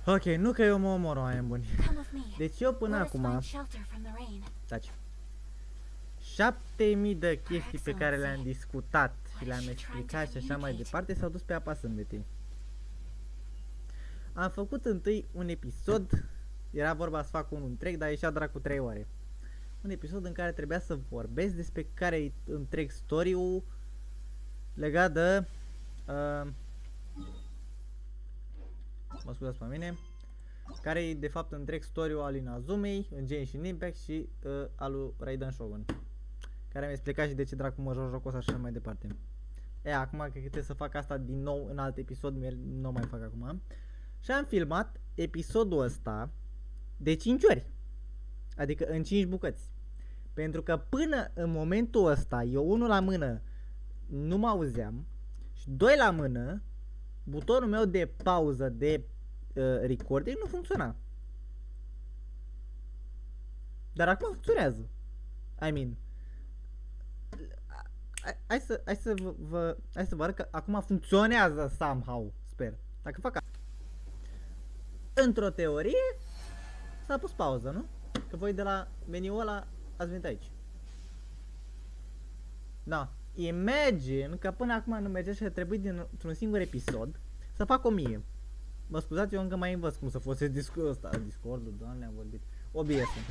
Ok, nu că eu mă omor, oameni buni. Deci eu până acum... Taci. 7000 de chestii pe care le-am discutat și le-am explicat și așa mai departe s-au dus pe apa sâmbetei. Am făcut întâi un episod, era vorba să fac unul întreg, dar ieșea dracu 3 ore. Un episod în care trebuia să vorbesc despre care e întreg story-ul legat de... mă scuzați pe mine. Care e de fapt întreg story-ul al Inazumei în Genshin Impact și al lui Raiden Shogun. Care mi-a explicat și de ce dracu mă joc jocul ăsta și așa mai departe. Acum cred că trebuie să fac asta din nou în alt episod, nu mai fac acum. Și am filmat episodul ăsta de 5 ori. Adică în 5 bucăți. Pentru că până în momentul ăsta, eu unul la mână nu mă auzeam și doi la mână, butonul meu de pauză de recording nu funcționa. Dar acum funcționează. I mean, hai să vă arăt că acum funcționează somehow, sper. Dacă fac într-o teorie s-a pus pauză, nu? Că voi de la meniul ăla ați venit aici. Da. Imagine că până acum nu merge și a trebuit dintr-un singur episod să fac 1000. Mă scuzați, eu încă mai învăț cum să folosesc Discord-ul, doamne, am vorbit. OBS-ul.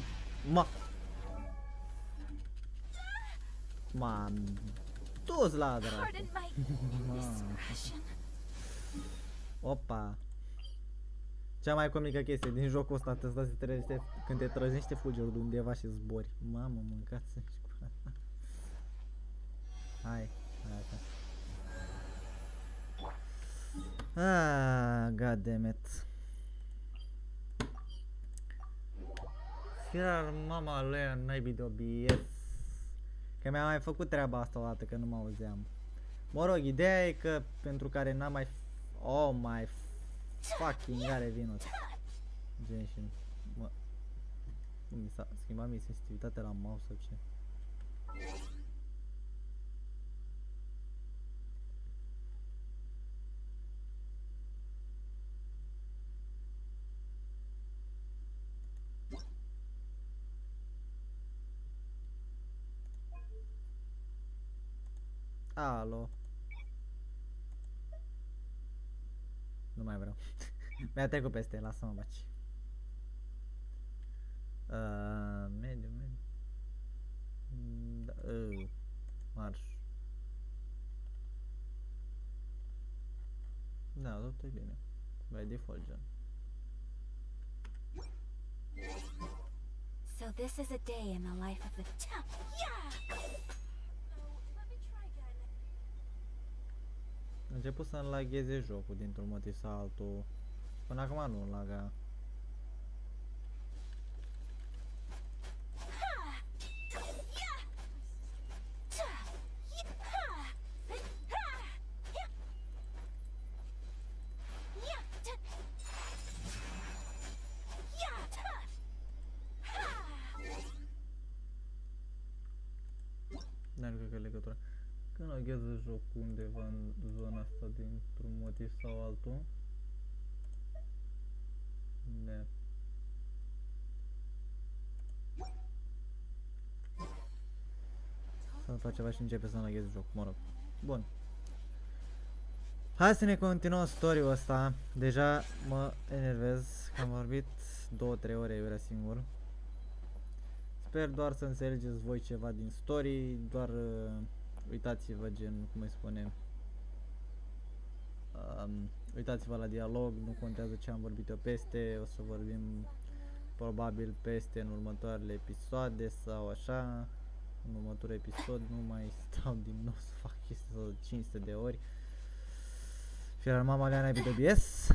M-am dus la dracu. Opa. Cea mai comică chestie din jocul ăsta, când te trăzește fulgerul de undeva și zbori. Mamă, mâncați-și cu asta. Hai. God damn it. Firar mama lui naibii de OBS. Că mi-a mai făcut treaba asta o dată, că nu mă auzeam. Mă rog, ideea e că pentru care n-am mai... Oh my fucking are vinul. Genshin. Mă... Mi s-a schimbat mie sensitivitatea la mouse sau ce? Alo. Nu mai vreau. Mi-a trecut peste, lasă-mă baci. Mediu. Da, marș. Da, totul e bine. By default, gen. So this is a day in the life of the town. Yeah! A început să-mi lagheze jocul dintr-un motiv sau altul. Până acum nu laga. N-are cred că legătura. Când laghează jocul undeva în zona asta dintr-un motiv sau altul. Da. Să fac ceva și începe să lagheze jocul, mă rog. Bun. Hai să ne continuăm story-ul ăsta. Deja mă enervez că am vorbit 2-3 ore eu singur. Sper doar să înțelegeți voi ceva din story, doar uitați-vă, gen, cum îi spune, uitați-vă la dialog, nu contează ce am vorbit eu peste, o să vorbim probabil peste în următoarele episoade sau așa, în următorul episod nu mai stau din nou să fac chestii sau 500 de ori. Firar mama Leana BDBS.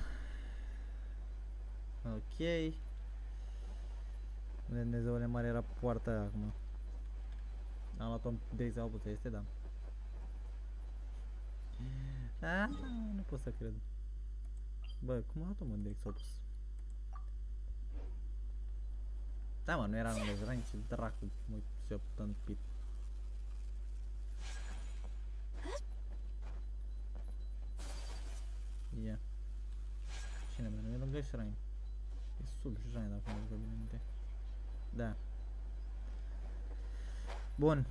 Ok. Unde Dumnezeule mare era poarta aia acum. Am luat-o în direcția opusă, este, da. Nu pot să cred. Bă, cum am luat-o în direcția opusă? Da, mă, nu era în lezrani, ce dracu, mă uit și-o tâmpit. Ia. Cine mă, nu e lângă shrine. E sub Jane, dacă nu vă bine minte. Da. Bun.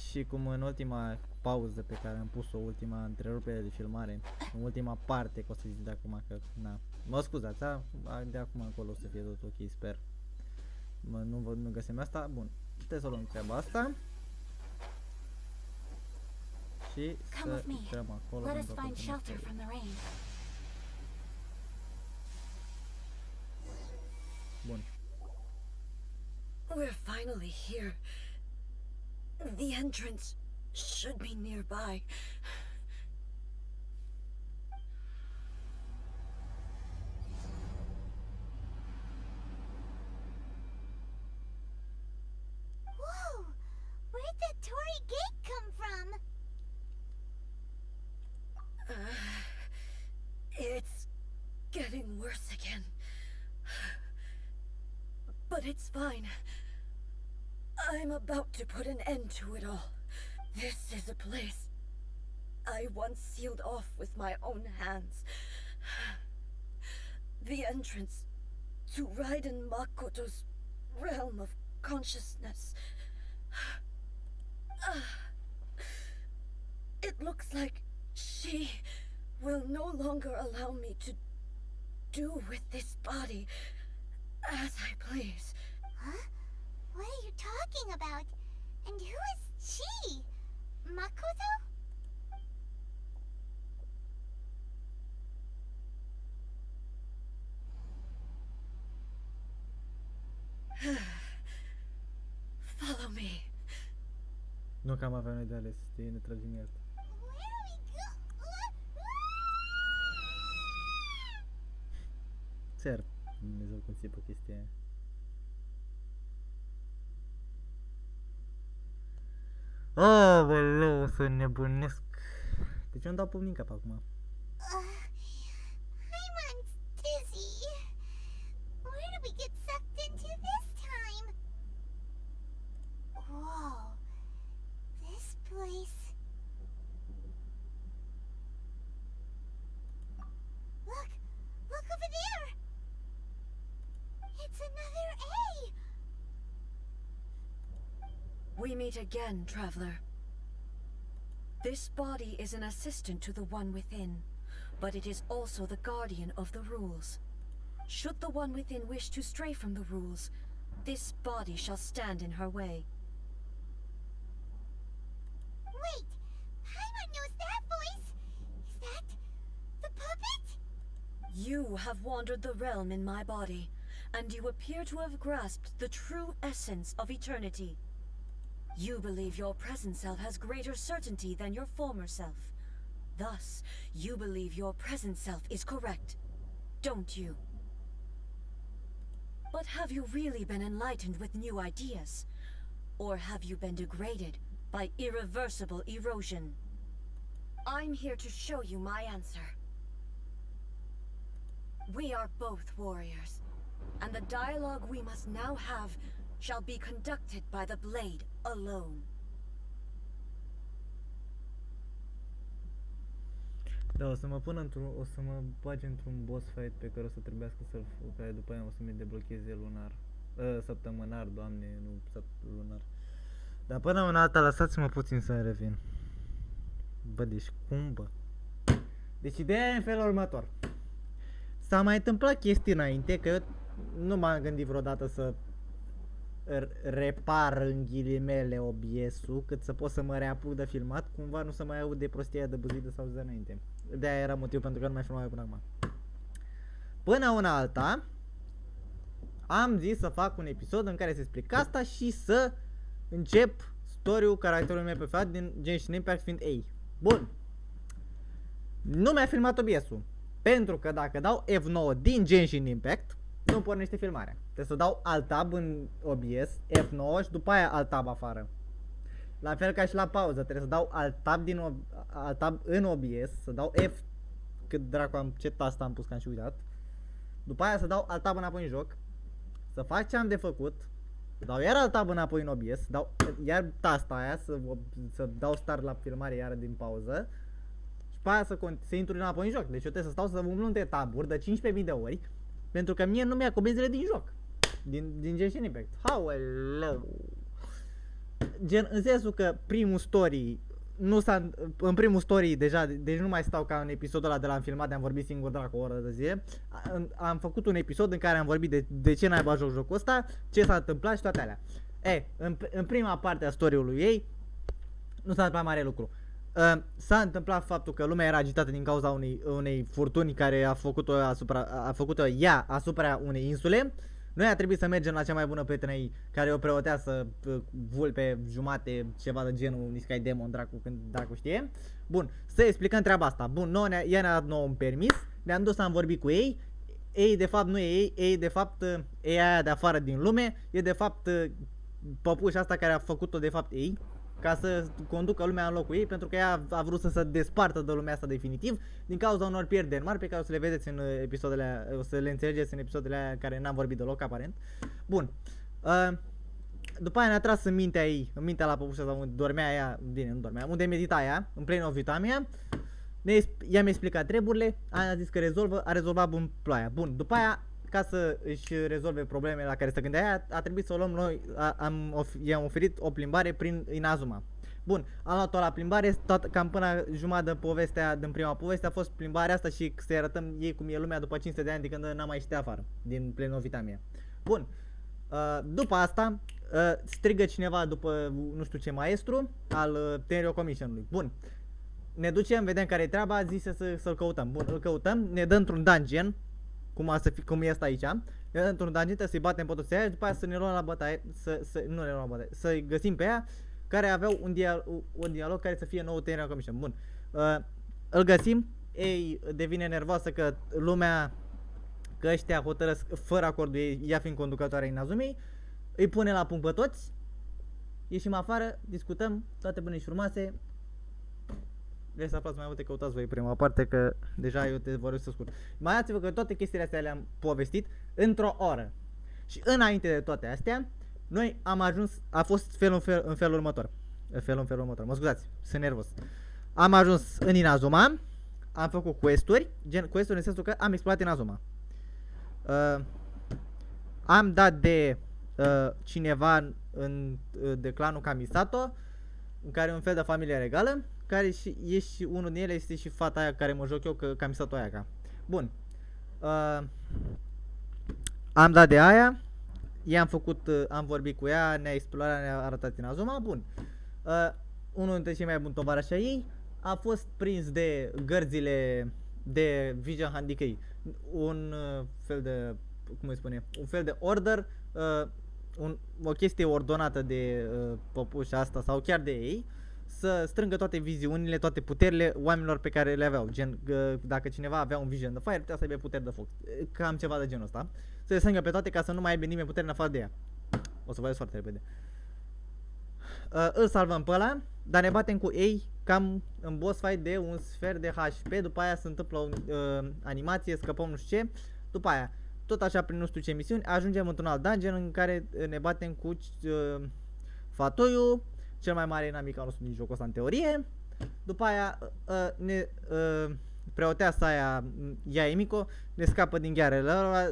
Și cum în ultima pauză pe care am pus-o, ultima întrerupere de filmare, în ultima parte, că o să zic de acum că, na, mă scuzați, de acum încolo o să fie tot ok, sper. Nu găsim asta, bun, puteți să luăm treaba asta. Și să intrăm acolo. Let us find shelter from the rain. Bun. We're finally here. The entrance should be nearby. Whoa! Where'd that Tory gate come from? It's getting worse again. But it's fine. I'm about to put an end to it all. This is a place I once sealed off with my own hands. The entrance to Raiden Makoto's realm of consciousness. It looks like she will no longer allow me to do with this body as I please. Huh? What are you talking about? And who is she? Makoto? Follow me. Nu că am avea noi de ales, ne tragem iartă. Where do we go? Țer, Dumnezeu cum țipă chestia aia. Aoleu, să nebunesc. Deci eu îmi dau pumni în cap acum. I'm dizzy. Where did we get sucked into this time? Whoa. This place. Look. Look over there. It's another A. We meet again, traveler. This body is an assistant to the one within, but it is also the guardian of the rules. Should the one within wish to stray from the rules, this body shall stand in her way. Wait. Paimon knows that voice. Is that the puppet? You have wandered the realm in my body, and you appear to have grasped the true essence of eternity. You believe your present self has greater certainty than your former self. Thus, you believe your present self is correct, don't you? But have you really been enlightened with new ideas? Or have you been degraded by irreversible erosion? I'm here to show you my answer. We are both warriors, and the dialogue we must now have shall be conducted by the blade alone. Da, o să mă pun o să mă bage într-un boss fight pe care o să trebuiască să-l, care după aia o să mi deblocheze lunar. Săptămânar, doamne, nu lunar. Dar până una alta, lăsați-mă puțin să revin. Bă, deci cum, bă? Deci ideea e în felul următor. S-a mai întâmplat chestii înainte, că eu nu m-am gândit vreodată să repar în ghilimele OBS-ul, cât să pot să mă reapuc de filmat, cumva nu să mai aud de prostia de băzuită sau de înainte. De-aia era motivul pentru că nu mai filmam până acum. Până una alta, am zis să fac un episod în care să explic asta și să încep story-ul caracterului meu preferat din Genshin Impact fiind A. Bun. Nu mi-a filmat OBS-ul, pentru că dacă dau F9 din Genshin Impact, nu pornește filmarea. Trebuie să dau Alt-Tab în OBS, F9 și după aia Alt-Tab afară. La fel ca și la pauză, trebuie să dau Alt-Tab în OBS, să dau F, cât dracu am, ce tasta am pus că am și uitat. După aia să dau Alt-Tab înapoi în joc, să fac ce am de făcut, să dau iar Alt-Tab înapoi în OBS, să dau iar tasta aia, să dau start la filmare iar din pauză. Și pe aia să intru înapoi în joc. Deci eu trebuie să stau să umblu între taburi de 15.000 de ori Pentru că mie nu mi-a comenzile din joc. Din Genshin Impact. Aoleu. Gen, în sensul că primul story nu s-a, în primul story deja, deci nu mai stau ca în episodul ăla de l-am filmat, de am vorbit singur dracu o oră de zile. Am făcut un episod în care am vorbit de ce n-ai joc jocul ăsta, ce s-a întâmplat și toate alea. În prima parte a story-ului ei nu s-a întâmplat mare lucru. S-a întâmplat faptul că lumea era agitată din cauza unei furtuni care a făcut-o ea asupra unei insule. Noi a trebuit să mergem la cea mai bună prietenă ei, care e o preoteasă vulpe jumate, ceva de genul Niscai Demon, dracu știe. Bun, să explicăm treaba asta. Bun, ea ne-a dat nou un permis, ne-am dus, am vorbit cu ei. Ei de fapt nu e ei de fapt e aia de afară din lume, e de fapt păpușa asta care a făcut-o de fapt ei, ca să conducă lumea în locul ei, pentru că ea a vrut să se despartă de lumea asta definitiv, din cauza unor pierderi mari pe care o să le vedeți în episoadele, o să le înțelegeți în episodele aia în care n-am vorbit deloc aparent. Bun. După aia ne-a tras în mintea ei, în mintea la păpușa asta unde dormea ea, bine, nu dormea, unde medita ea, în plenă vitamia. Ea mi-a explicat treburile, a zis că a rezolvat bun ploaia. Bun, după aia, ca să își rezolve problemele la care se gândea ea, a trebuit să o luăm noi, i-am oferit o plimbare prin Inazuma. Bun, am luat-o la plimbare, cam până jumătate din prima poveste a fost plimbarea asta și să-i arătăm ei cum e lumea după 500 de ani de când n-am mai ieșit afară, din plenovitamia. Bun, după asta strigă cineva după nu știu ce maestru al Tenryo Commission-ului. Bun, ne ducem, vedem care e treaba, zise să-l căutăm. Bun, îl căutăm, ne dă într-un dungeon, cum e asta aici, ne dă într-un dungeon, să-i batem pe toți aia și după aia să ne luăm la bătaie, nu ne luăm la bătaie, să-i găsim pe ea, care aveau un dialog care să fie nou Tenryo Commission. Bun, îl găsim, ei devine nervoasă că ăștia hotărăsc fără acordul ei, ea fiind conducătoarea Inazumei, îi pune la punct pe toți, ieșim afară, discutăm, toate bune și frumoase. Vreți să aflați mai multe, căutați voi prima parte, că deja eu te vorbesc să scurt. Imaginați-vă că toate chestiile astea le-am povestit într-o oră. Și înainte de toate astea, noi am ajuns, a fost în felul următor. Mă scuzați, sunt nervos. Am ajuns în Inazuma, am făcut quest-uri în sensul că am explorat Inazuma. Am dat de cineva de clanul Kamisato, în care e un fel de familie regală, care e și unul din ele este și fata aia care mă joc eu, că Kamisato aia ca. Bun. Am dat de aia, am vorbit cu ea, ne-a explorat, ne-a arătat Inazuma. Bun. Unul dintre cei mai buni tovarăși ai ei a fost prins de gărzile de Vision Handicap, un fel de, cum îi spune, un fel de order, o chestie ordonată de păpușa asta sau chiar de ei, să strângă toate viziunile, toate puterile oamenilor pe care le aveau. Gen, dacă cineva avea un vision de fire, putea să aibă puteri de foc. Cam ceva de genul ăsta. Să le strângă pe toate ca să nu mai aibă nimeni putere în afară de ea. O să vă ies foarte repede. Îl salvăm pe ăla, dar ne batem cu ei cam în boss fight de un sfert de HP. După aia se întâmplă o animație, scăpăm nu știu ce. După aia, tot așa prin nu știu ce misiuni, ajungem într-un alt dungeon în care ne batem cu Fatoiu, cel mai mare inamic al nostru din jocul ăsta în teorie. După aia preoteasa aia, Yaemiko, ne scapă din ghearele ăla,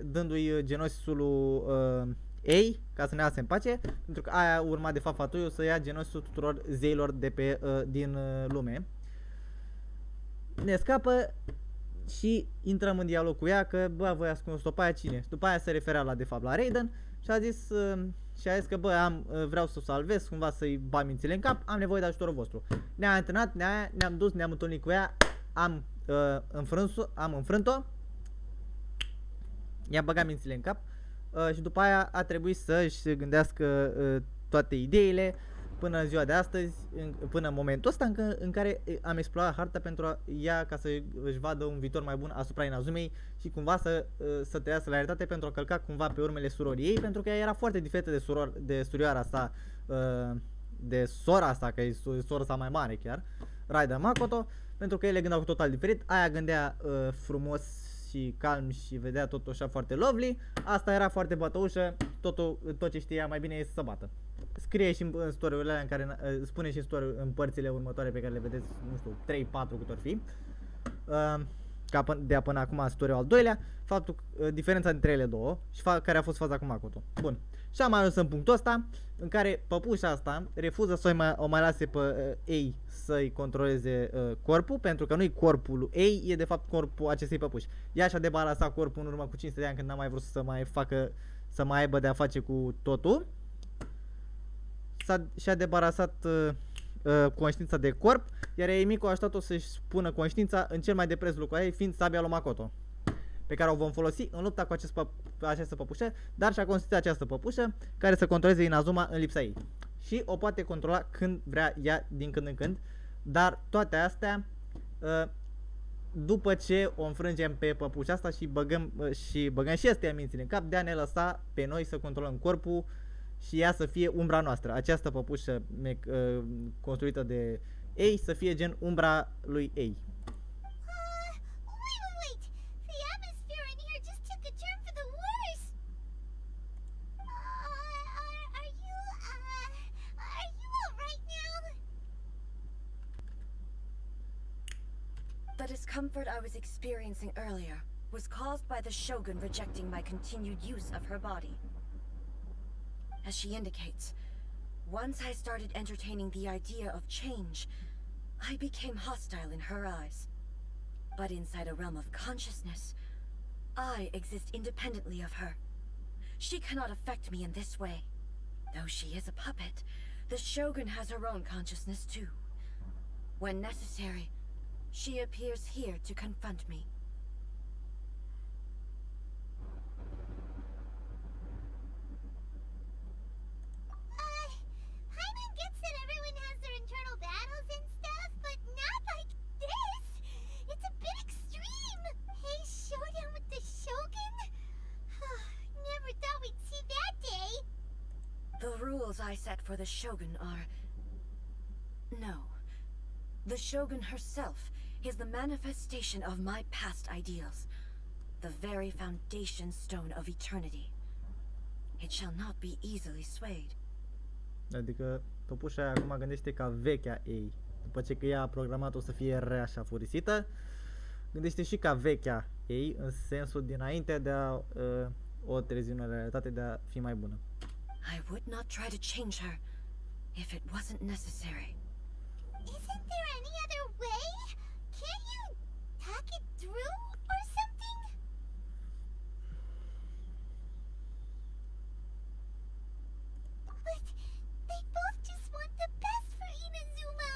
dându-i genosisul ei, ca să ne lase în pace, pentru că aia urma de fapt Fatoiu să ia genosisul tuturor zeilor de pe, din lume. Ne scapă și intrăm în dialog cu ea că, bă, voi ați cunoscut-o pe aia cine? Și după aia se referea de fapt la Raiden și a zis că, bă, vreau să o salvez, cumva să-i bag mințile în cap, am nevoie de ajutorul vostru. Ne-a antrenat, ne-am dus, ne-am întâlnit cu ea, am înfrânt-o, i-am băgat mințile în cap și după aia a trebuit să-și gândească toate ideile până în ziua de astăzi, până în momentul ăsta în care am explorat harta pentru ea ca să își vadă un viitor mai bun asupra Inazumei și cumva să trăiască la realitate pentru a călca cumva pe urmele surorii ei, pentru că ea era foarte diferită de surioara sa, de sora sa, că e sora sa mai mare chiar, Raiden Makoto, pentru că ele gândeau total diferit, aia gândea frumos și calm și vedea totul așa foarte lovely, asta era foarte bătăușă, tot ce știa mai bine este să bată. Scrie și în story-urile alea în care spune și în părțile următoare pe care le vedeți, nu știu, 3-4 cât or fi. de până acum în tutorial al doilea, faptul, diferența dintre ele două și care a fost faza cu Makoto. Bun. Și am ajuns în punctul ăsta în care păpușa asta refuză să o mai lase pe ei să-i controleze corpul, pentru că nu-i corpul lui ei, e de fapt corpul acestei păpuși. Ea și-a debarasat corpul în urmă cu 500 de ani când n-a mai vrut să mai facă, să mai aibă de-a face cu totul. Și-a debarasat conștiința de corp, iar Eimiko a ajutat-o să-și pună conștiința în cel mai de preț lucru a ei, fiind sabia lui Makoto, pe care o vom folosi în lupta cu această păpușă, dar și-a construit această păpușă care să controleze Inazuma în lipsa ei. Și o poate controla când vrea ea, din când în când, dar toate astea după ce o înfrângem pe păpușa asta și băgăm și astea mințile în cap de a ne lăsa pe noi să controlăm corpul și ea să fie umbra noastră. Această păpușă construită de ei să fie gen umbra lui ei. Wait. The atmosphere in here just took a turn for the worse. Are you all right now? The discomfort I was experiencing earlier was caused by the Shogun rejecting my continued use of her body. As she indicates, once I started entertaining the idea of change, I became hostile in her eyes. But inside a realm of consciousness, I exist independently of her. She cannot affect me in this way. Though she is a puppet, the Shogun has her own consciousness too. When necessary, she appears here to confront me. I set for the Shogun are... No. The Shogun herself is the manifestation of my past ideals. The very foundation stone of eternity. It shall not be easily swayed. Adică păpușa aia acum gândește ca vechea ei. După ce că ea a programat-o să fie rea și afurisită, gândește și ca vechea ei, în sensul dinainte de a o trezi în realitate, de a fi mai bună. I would not try to change her if it wasn't necessary. Isn't there any other way? Can't you talk it through or something? But they both just want the best for Inazuma.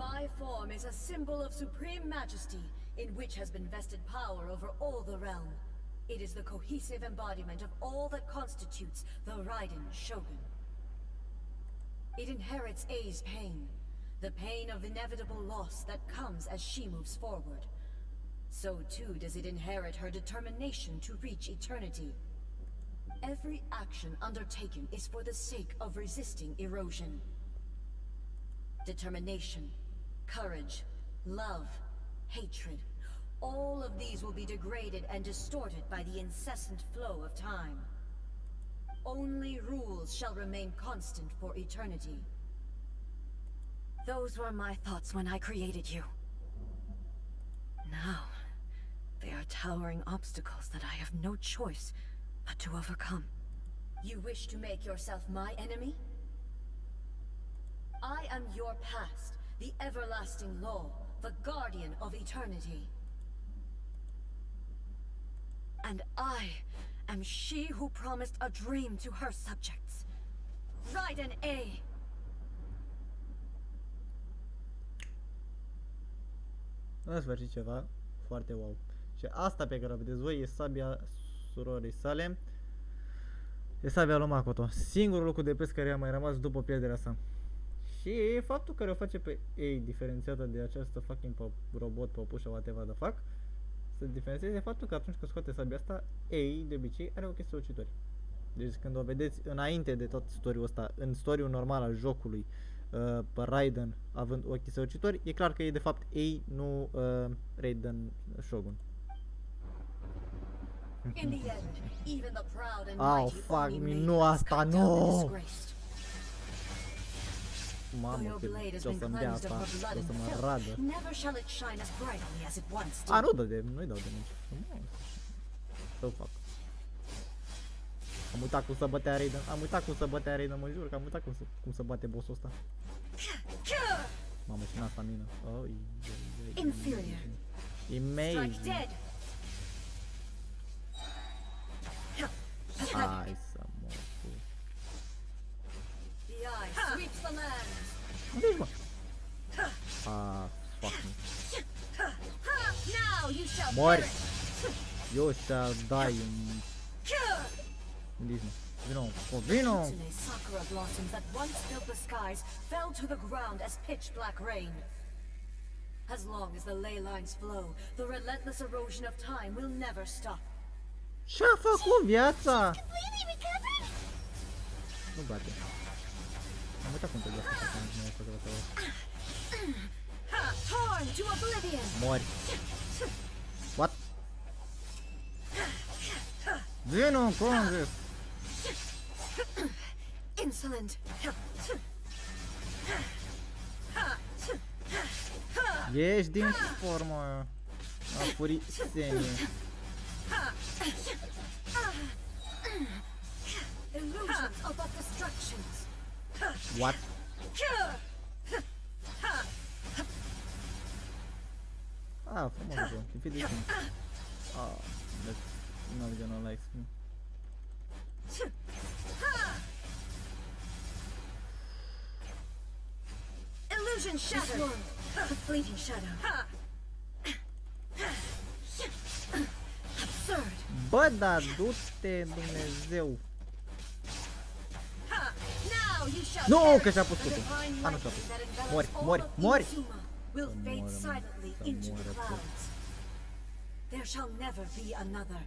My form is a symbol of supreme majesty in which has been vested power over all the realm. It is the cohesive embodiment of all that constitutes the Raiden Shogun. It inherits Ei's pain, the pain of inevitable loss that comes as she moves forward. So too does it inherit her determination to reach eternity. Every action undertaken is for the sake of resisting erosion. Determination, courage, love, hatred. All of these will be degraded and distorted by the incessant flow of time. Only rules shall remain constant for eternity. Those were my thoughts when I created you. Now, they are towering obstacles that I have no choice but to overcome. You wish to make yourself my enemy? I am your past, the everlasting law, the guardian of eternity. And I am she who promised a dream to her subjects. Raiden A. În sfârșit ceva foarte wow. Și asta pe care o vedeți voi e sabia surorii sale. E sabia lui Makoto. Singurul lucru de preț care i-a mai rămas după pierderea sa. Și faptul care o face pe ei diferențiată de această fucking robot, păpușă, whatever the fuck, să diferențieze faptul că atunci când scoate sabia asta, ei de obicei are ochii strălucitori. Deci când o vedeți înainte de tot story-ul ăsta, în story-ul normal al jocului, pe Raiden având ochii strălucitori, e clar că e de fapt ei, nu Raiden Shogun. Au, fuck me, nu asta, nu! Though Mamă, your ce blade has o been să-mi dea cleansed of asta, her blood o and să mă filth, radă. never shall it shine as brightly as it once A, did. nu-i dau de nici. Să fac. Am uitat cum să bătea Raiden, mă jur că am uitat cum să bate bossul ăsta. Mamă, și n-a stamina. Inferior. Amazing. Strike dead. Hai să mă fu. The eye sweeps the land. Unde ești, mă? Ah, fuck me. Now you shall Mori! perish. Eu shall die in... Unde ești, mă? Vino! Kitsune sakura blossoms that once filled the skies fell to the ground as pitch black rain. As long as the ley lines flow, the relentless erosion of time will never stop. Ce-a făcut viața? Completely recovered? Nu bate. Am uitat cum trebuie să fac nu e făcut asta. Torn to oblivion. Mori. What? Vino, Congress! Insolent. Ești din formă. A purisenie. Illusions of the destructions. What? Ah, frumos joc. E fi de timp. Ah, that's not gonna like me. Illusion shattered. The fleeting shadow. Absurd. Bă, dar du-te, Dumnezeu! Now you shall Nu, perish. că și-a pus The cutul. divine A, nu și-a lightning pus. that envelops Mori, all mori, of mori! Inazuma will Să fade moară, mă. silently Să into the moară tot. clouds. There shall never be another.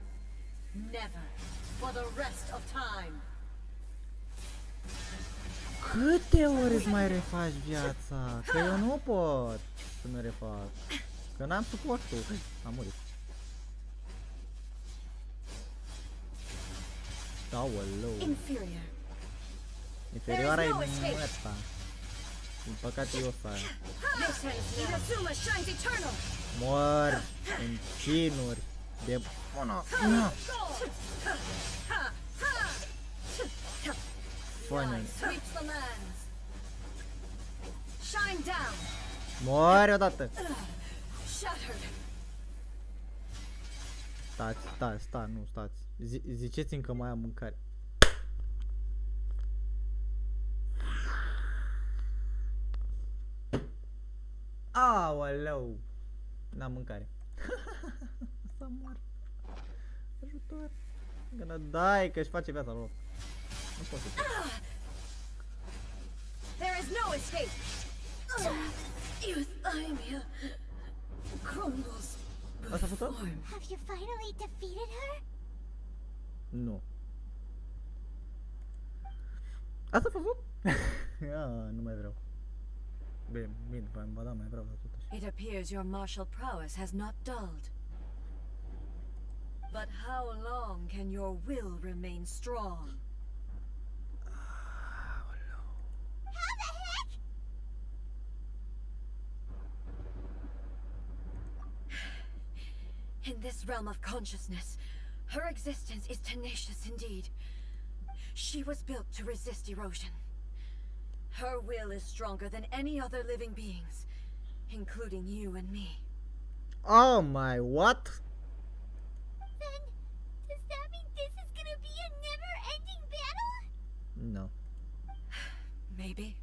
Never. For the rest of time. Câte ori îți mai refaci viața? Că eu nu pot să mi refac. Că n-am suportul. Am murit. Aoleu. Inferior. Inferioara e măta. Din păcate eu să aia. This ends now. Inazuma shines eternal. Mor în chinuri de bună. Funny. Sweeps the lands. Shine down. Mori odată. Shattered. Stați, nu stați. Ziceți-mi că mai am mâncare. Aoleu. N-am mâncare. Să mor. Ajutor. Gână dai că își face viața lor. Nu pot să fac. There is no escape. Euthymia crumbles Asta a fost tot? before me. Have you finally defeated her? Nu. Asta a fost? Nu mai vreau. Bine, ba da, mai vreau, dar totuși. It appears your martial prowess has not dulled. But how long can your will remain strong? How the heck? In this realm of consciousness, her existence is tenacious indeed. She was built to resist erosion. Her will is stronger than any other living beings, including you and me. Oh my, what? Then, does that mean this is gonna be a never-ending battle? No. Maybe.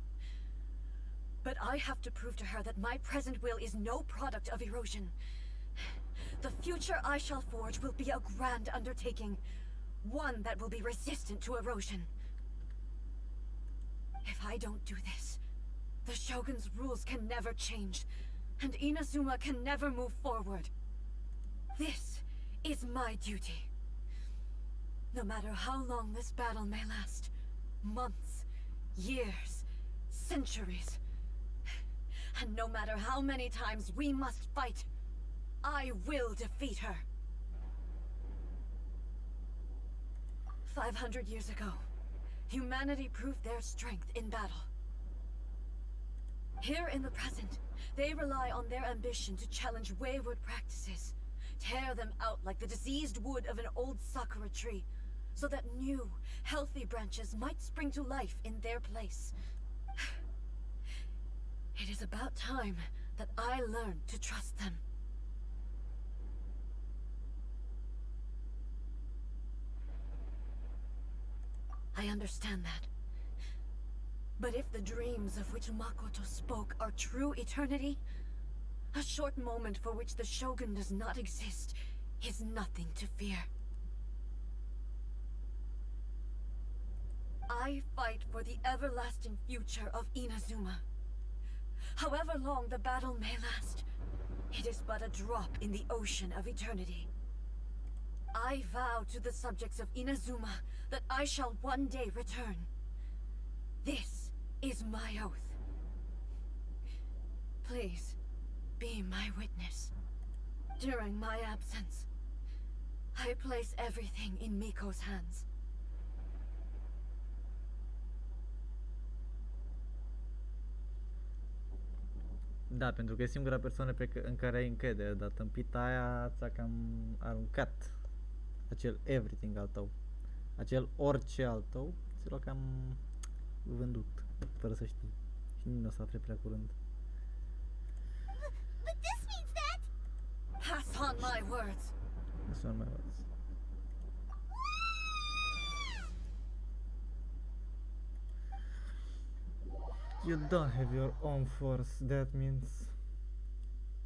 But I have to prove to her that my present will is no product of erosion. The future I shall forge will be a grand undertaking, one that will be resistant to erosion. If I don't do this, the Shogun's rules can never change, and Inazuma can never move forward. This is my duty. No matter how long this battle may last, months, years, centuries, and no matter how many times we must fight, I will defeat her. 500 years ago, humanity proved their strength in battle. Here in the present, they rely on their ambition to challenge wayward practices, tear them out like the diseased wood of an old sakura tree, so that new, healthy branches might spring to life in their place. It is about time that I learned to trust them. I understand that. But if the dreams of which Makoto spoke are true eternity, a short moment for which the Shogun does not exist is nothing to fear. I fight for the everlasting future of Inazuma. However long the battle may last, it is but a drop in the ocean of eternity. I vow to the subjects of Inazuma that I shall one day return. This is my oath. Please, be my witness. During my absence, I place everything in Miko's hands. Da, pentru că e singura persoană în care ai încredere, dar tâmpita aia ți-a cam aruncat acel everything al tău. Acel orice al tău ți l-a cam vândut, fără să știi. Și nimeni nu o să afle prea curând. But this means that... Pass on my words. This one my words. You don't have your own force, that means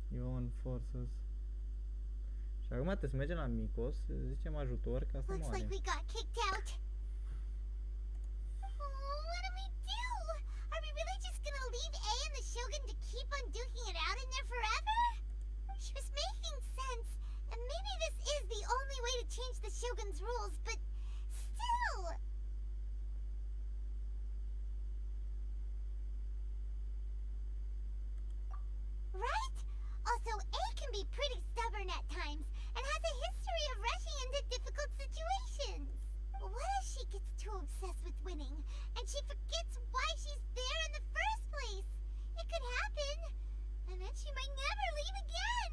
your own forces. Și acum trebuie să mergem la Miko, să zicem ajutor ca să Looks moare. like we got kicked out. Oh, what do we do? Are we really just gonna leave A and the Shogun to keep on duking it out in there forever? She was making sense, and maybe this is the only way to change the Shogun's rules, but still... Right? Also, A can be pretty stubborn at times, and has a history of rushing into difficult situations. What if she gets too obsessed with winning, and she forgets why she's there in the first place? It could happen, and then she might never leave again.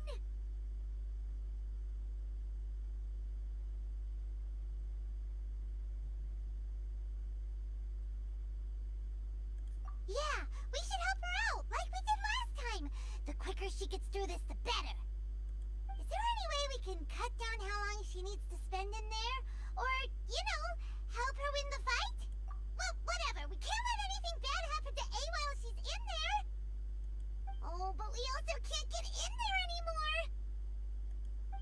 Yeah, we should help her out, like we did last time. The quicker she gets through this, the better. Is there any way we can cut down how long she needs to spend in there? Or, you know, help her win the fight? Well, whatever. We can't let anything bad happen to A while she's in there. Oh, but we also can't get in there anymore.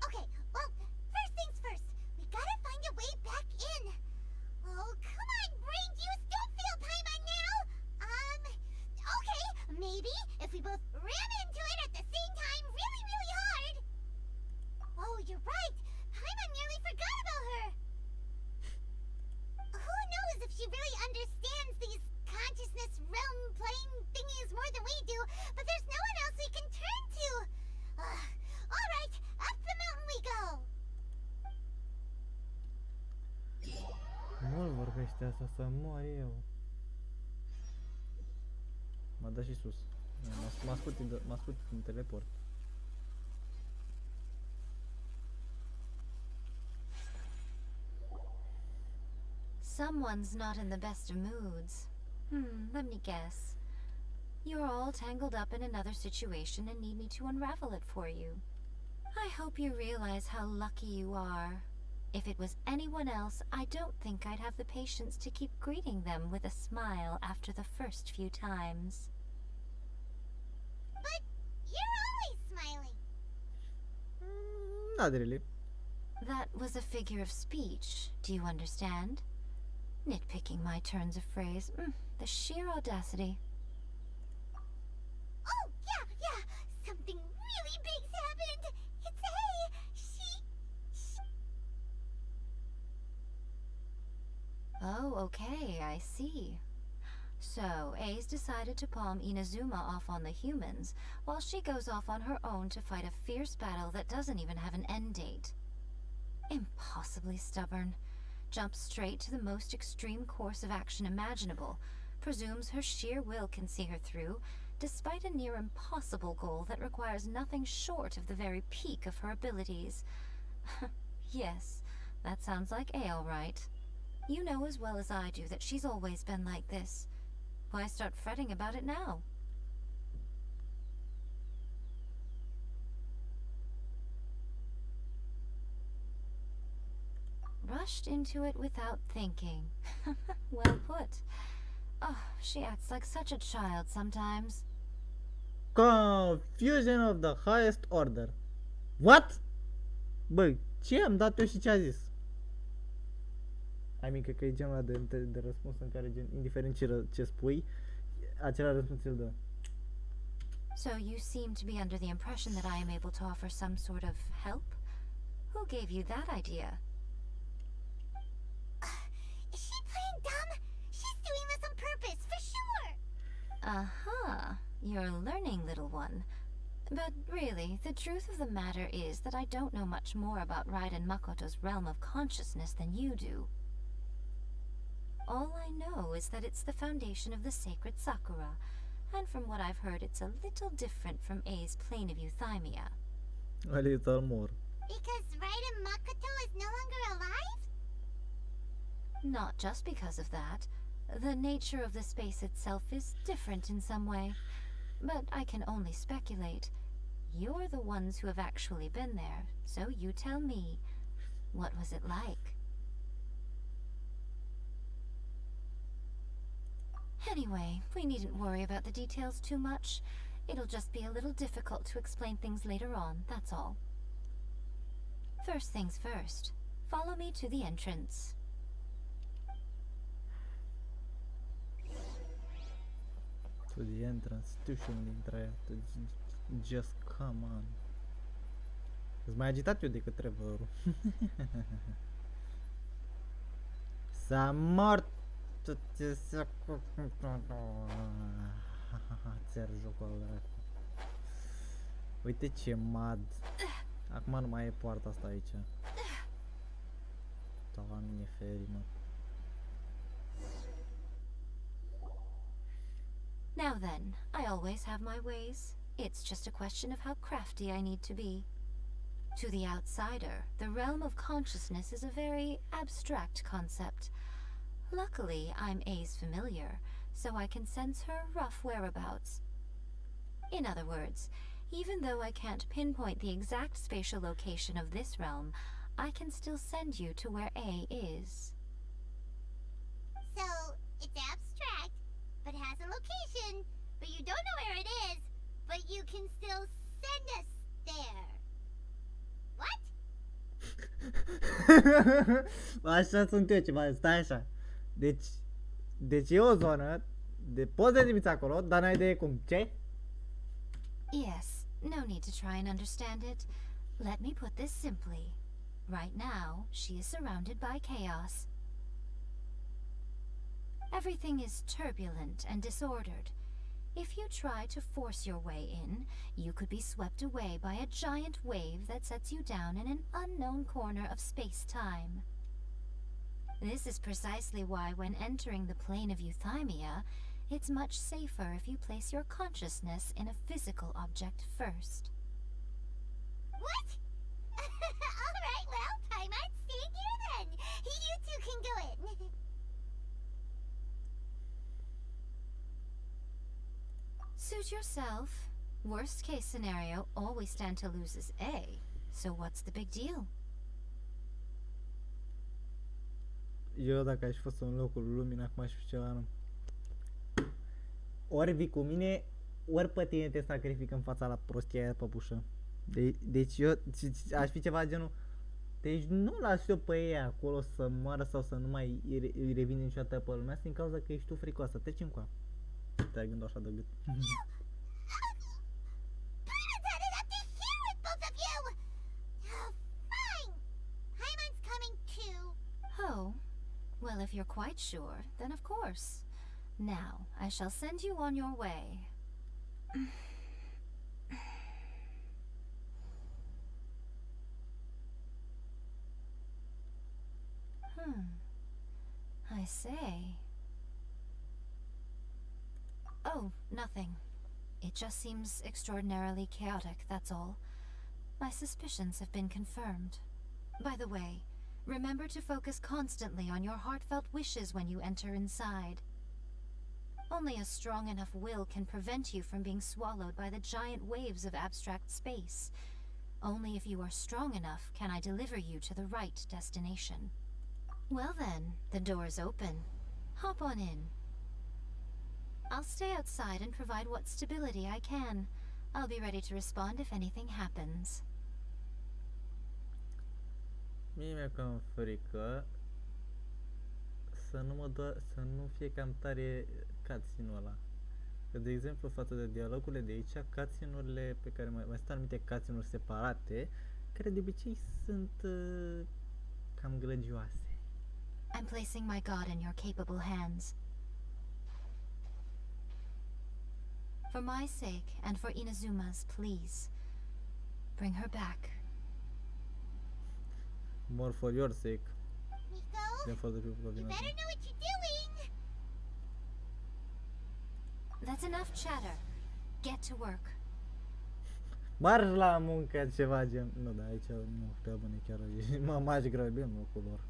Okay, well, first things first. We gotta find a way back in. Oh, come on, brain juice. Don't feel Paimon now. Okay, maybe if we both ram into it at the same time really, really hard. Oh, you're right. Paimon nearly forgot about her. Who knows if she really understands these consciousness realm plane thingies more than we do, but there's no one else we can turn to. All right, up the mountain we go. Mult vorbește asta, să mor eu. M-a dat și sus. M-a scurt în teleport. Someone's not in the best of moods. Let me guess. You're all tangled up in another situation and need me to unravel it for you. I hope you realize how lucky you are. If it was anyone else, I don't think I'd have the patience to keep greeting them with a smile after the first few times. But you're always smiling. Not really. That was a figure of speech, do you understand? Nitpicking my turns of phrase. The sheer audacity. Oh, yeah. Something really big's happened. It's A. She... Oh, okay, I see. So, A's decided to palm Inazuma off on the humans, while she goes off on her own to fight a fierce battle that doesn't even have an end date. Impossibly stubborn. Jumps straight to the most extreme course of action imaginable, presumes her sheer will can see her through, despite a near impossible goal that requires nothing short of the very peak of her abilities. Yes, that sounds like A all right. You know as well as I do that she's always been like this. Why start fretting about it now? Rushed into it without thinking. Well put. Oh, she acts like such a child sometimes. Confusion of the highest order. What? Băi, ce am dat eu și ce a zis? Cred că e genul ăla de răspuns în care, indiferent ce spui, acela răspuns îl dă. So you seem to be under the impression that I am able to offer some sort of help? Who gave you that idea? Is she playing dumb? She's doing this on purpose, for sure! Uh-huh. You're learning, little one. But really, the truth of the matter is that I don't know much more about Raiden Makoto's realm of consciousness than you do. All I know is that it's the foundation of the sacred Sakura, and from what I've heard, it's a little different from A's plane of euthymia. A little more. Because Raiden Makoto is no longer alive? Not just because of that. The nature of the space itself is different in some way. But I can only speculate. You're the ones who have actually been there, so you tell me. What was it like? Anyway, we needn't worry about the details too much. It'll just be a little difficult to explain things later on, that's all. First things first. Follow me to the entrance. To the entrance, tu și unde intra ea, just come on. Îți mai agitat eu decât Trevorul. S-a mort. Ți-ar jocul ăla. Uite ce mad. Acum nu mai e poarta asta aici. Doamne ferimă. Now then, I always have my ways. It's just a question of how crafty I need to be. To the outsider, the realm of consciousness is a very abstract concept. Luckily, I'm A's familiar, so I can sense her rough whereabouts. In other words, even though I can't pinpoint the exact spatial location of this realm, I can still send you to where A is. So, it's abstract, but has a location, but you don't know where it is, but you can still send us there. What? Așa sunt eu ceva, stai așa. Deci e o zonă, poți să trimiți acolo, dar n-ai idee cum, ce? Yes, no need to try and understand it. Let me put this simply. Right now, she is surrounded by chaos. Everything is turbulent and disordered. If you try to force your way in, you could be swept away by a giant wave that sets you down in an unknown corner of space-time. This is precisely why when entering the plane of euthymia, it's much safer if you place your consciousness in a physical object first. What? Alright, well, Paimon's staying here then. You two can go in. Suit yourself. Worst case scenario, all we stand to lose is A. So what's the big deal? Eu dacă aș fi fost în locul luminii, acum aș fi ceva nu. Ori vii cu mine, ori pe tine te sacrific în fața la prostia aia păpușă. Deci eu aș fi ceva genul. Deci nu las eu pe ei acolo să moară sau să nu mai îi revine niciodată pe lumea, din cauza că ești tu fricoasă. Treci încoa. Te-ai gândit așa de gât. Paimon's headed up to here with both of you! Oh, fine! Paimon's coming too. Oh, well, if you're quite sure, then of course. Now, I shall send you on your way. I say. Oh, nothing. It just seems extraordinarily chaotic, that's all. My suspicions have been confirmed. By the way, remember to focus constantly on your heartfelt wishes when you enter inside. Only a strong enough will can prevent you from being swallowed by the giant waves of abstract space. Only if you are strong enough can I deliver you to the right destination. Well then, the door's open. Hop on in. I'll stay outside and provide what stability I can. I'll be ready to respond if anything happens. Mie mi-e cam frică să nu fie cam tare cutscene-ul ăla. Că, de exemplu, față de dialogurile de aici, cutscene-urile pe care mai sunt anumite cutscene-uri separate, care de obicei sunt cam glăgioase. I'm placing my god in your capable hands. For my sake and for Inazuma's, please, bring her back. More for your sake Nico, than for the people of you better Inazuma. know what you're doing. That's enough chatter. Get to work. Marș la muncă, ceva gen... Nu, da, aici nu, pe bune, chiar m-aș grăbi în locul lor.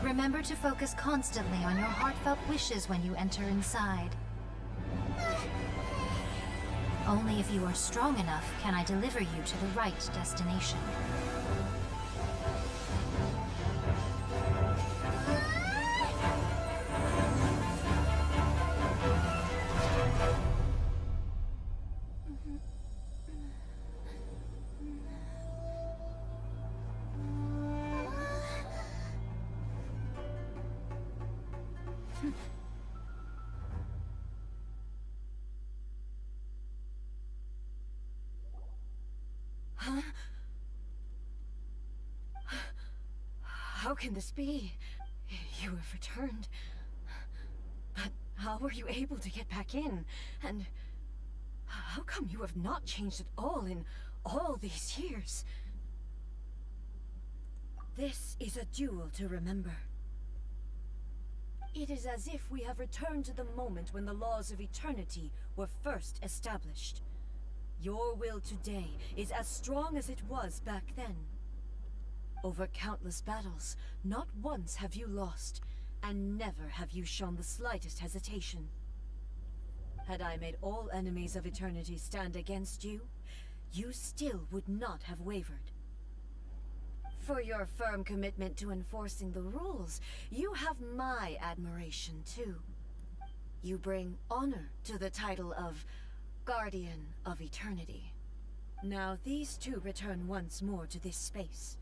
Remember to focus constantly on your heartfelt wishes when you enter inside. Only if you are strong enough can I deliver you to the right destination. Huh? How can this be? You have returned. But how were you able to get back in? And how come you have not changed at all in all these years? This is a duel to remember. It is as if we have returned to the moment when the laws of eternity were first established. Your will today is as strong as it was back then. Over countless battles, not once have you lost, and never have you shown the slightest hesitation. Had I made all enemies of eternity stand against you, you still would not have wavered. For your firm commitment to enforcing the rules, you have my admiration too. You bring honor to the title of Guardian of Eternity. Now these two return once more to this space.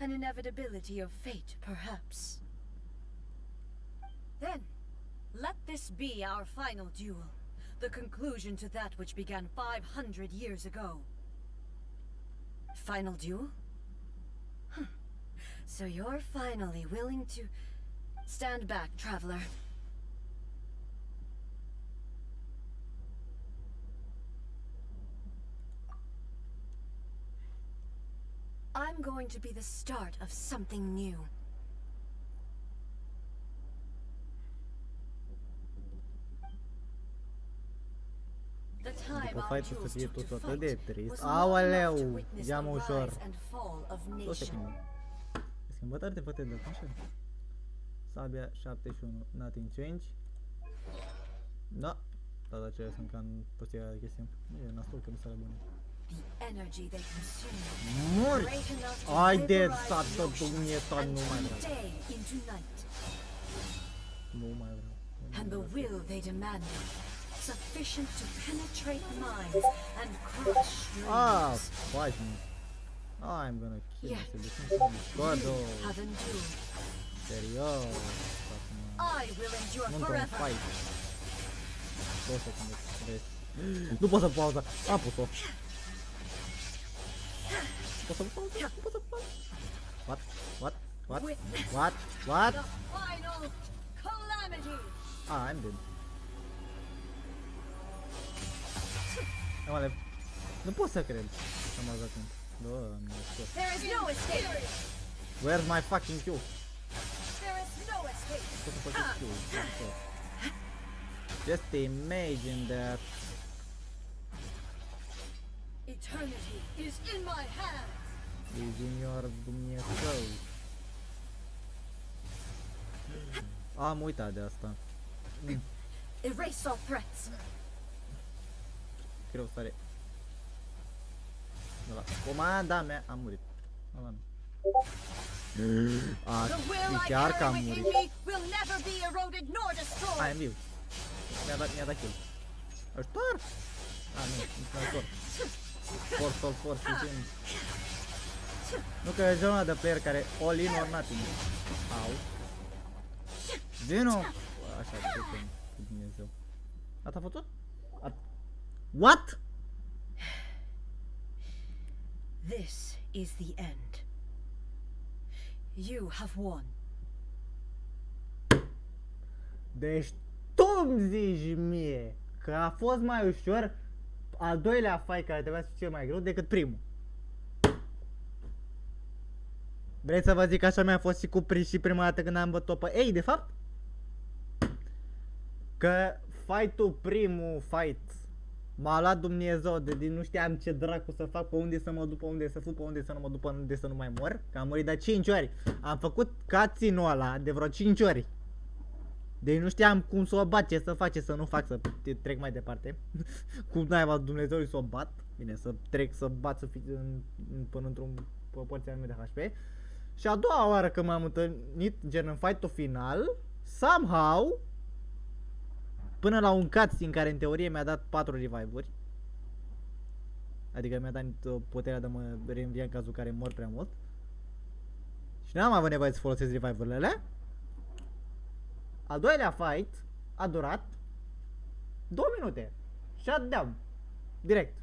An inevitability of fate, perhaps. Then, let this be our final duel, the conclusion to that which began 500 years ago. Final duel? So you're finally willing to... Stand back, traveler. I'm going to be the start of something new. The time După our fight-ul să duels fie took to tot atât de fight trist. was long enough to Aoleu, witness ia-mă the ușor. rise and fall of O nations. secundă. Schimbat artefacte de așa. Sabia 71, nothing change. Da. Data aceea sunt ca în prostia de chestii. E nasol că nu sare bună. The energy they consume, Mori! great enough to Haide, vaporize să the oceans dumie tot, and nu mai turn vreau. day into night. Nu mai vreau. And the will they demanded, sufficient to penetrate minds and crush Ah, dreams. faci me. I'm gonna kill Yet, myself. God, you have endured. serios. I will endure Nu-mi forever. fight. 2 secunde. Vezi. Nu pot să pauză. Am pus-o. Pot să pauză? Nu pot să pauză. What? What? What? What? What? The final calamity. Ah, I'm dead. Amale, nu pot să cred. Am auzit acum. Doamne, scot. There is no escape. Where's my fucking Q? There is no escape. What's the fucking Q? Just imagine that. Eternity is in my hands. Is in your Dumnezeu. Am uitat de asta. Erase all threats. Greu sare. Ăla. Comanda mea a murit. Ăla nu. A, The will I chiar că am carry within murit. me will never be eroded nor Ai, destroyed. am viu. Mi-a dat kill. Ajutor! A, nu, ajutor. Force, puțin. Nu că e genul ăla de player care all in or nothing. Au. Vino! Așa, cu Dumnezeu. Asta a făcut? What? This is the end. You have won. Deci tu îmi zici mie că a fost mai ușor al doilea fight care trebuia să fie cel mai greu decât primul. Vreți să vă zic că așa mi-a fost și cu și prima dată când am bătut pe ei, de fapt? Că primul fight m-a luat Dumnezeu de nu știam ce dracu să fac, pe unde să mă duc, pe unde să fug, pe unde să nu mă duc, pe unde să nu mai mor. Că am murit de 5 ori. Am făcut cutscene-ul ăla de vreo 5 ori. Deci nu știam cum să o bat, ce să fac, ce să nu fac, să trec mai departe. Cum naiba Dumnezeului să o bat. Bine, să trec, să bat, să fii până într-un proporție anume de HP. Și a doua oară când m-am întâlnit, gen în fight-ul final, somehow, până la un cutscene care în teorie mi-a dat 4 revive-uri. Adică mi-a dat puterea de a mă reînvia în cazul în care mor prea mult. Și n-am avut nevoie să folosesc revive-urile alea. Al doilea fight a durat 2 minute. Shutdown. Direct.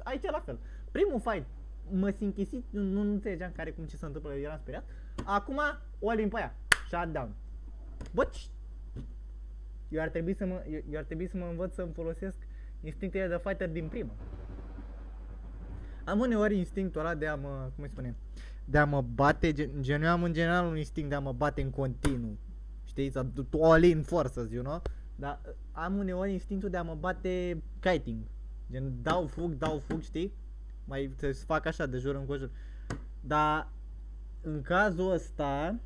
Aici la fel. Primul fight mă sinchisit, nu înțelegeam care cum ce se întâmplă, eram speriat. Acum all-in pe aia. Shutdown. Bă, eu ar trebui să mă învăț să-mi folosesc instinctele de fighter din prima. Am uneori instinctul ăla de a mă, cum îi spune, de a mă bate, gen eu am în general un instinct de a mă bate în continuu. Știi, all in forces, you know? Dar am uneori instinctul de a mă bate kiting. Gen dau fug, știi? Mai să fac așa de jur încojur. Dar în cazul ăsta,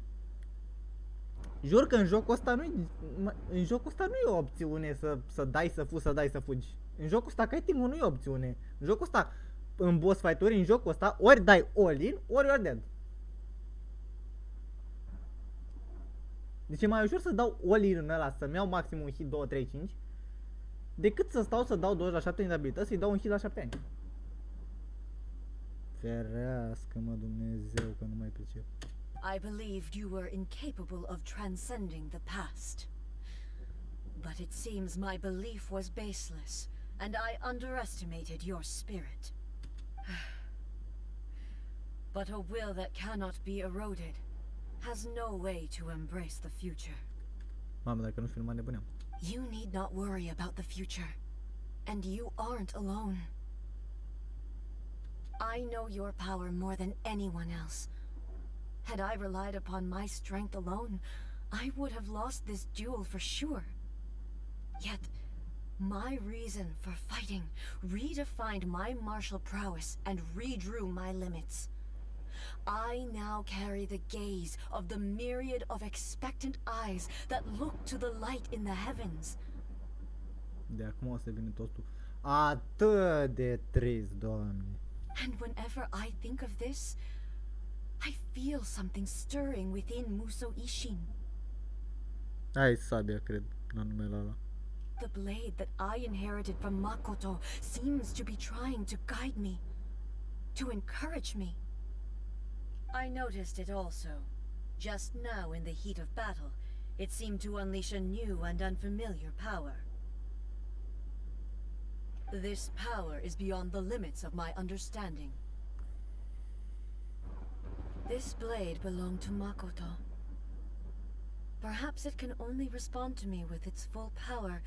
jur că în jocul ăsta nu e o opțiune să dai să fugi, să dai să fugi. În jocul ăsta kiting-ul nu e o opțiune. În jocul ăsta, în boss fight-uri, în jocul ăsta, ori dai all in, ori you're dead. Deci e mai ușor să dau all-in în ăla, să-mi iau maxim un hit 2, 3, 5, decât să stau să dau 27 din abilități, să-i dau un hit la 7 ani. Ferească-mă Dumnezeu că nu mai pricep. I believed you were incapable of transcending the past. But it seems my belief was baseless, and I underestimated your spirit. But a will that cannot be eroded has no way to embrace the future. Mamă, dacă nu filma nebuneam. You need not worry about the future, and you aren't alone. I know your power more than anyone else. Had I relied upon my strength alone, I would have lost this duel for sure. Yet, my reason for fighting redefined my martial prowess and redrew my limits. I now carry the gaze of the myriad of expectant eyes that look to the light in the heavens. De acum o să vină tostul atât de trist, Doamne. And whenever I think of this, I feel something stirring within Muso Ishin. Ai sabia, cred, la numele ăla. The blade that I inherited from Makoto seems to be trying to guide me, to encourage me. I noticed it also. Just now in the heat of battle, it seemed to unleash a new and unfamiliar power. This power is beyond the limits of my understanding. This blade belonged to Makoto. Perhaps it can only respond to me with its full power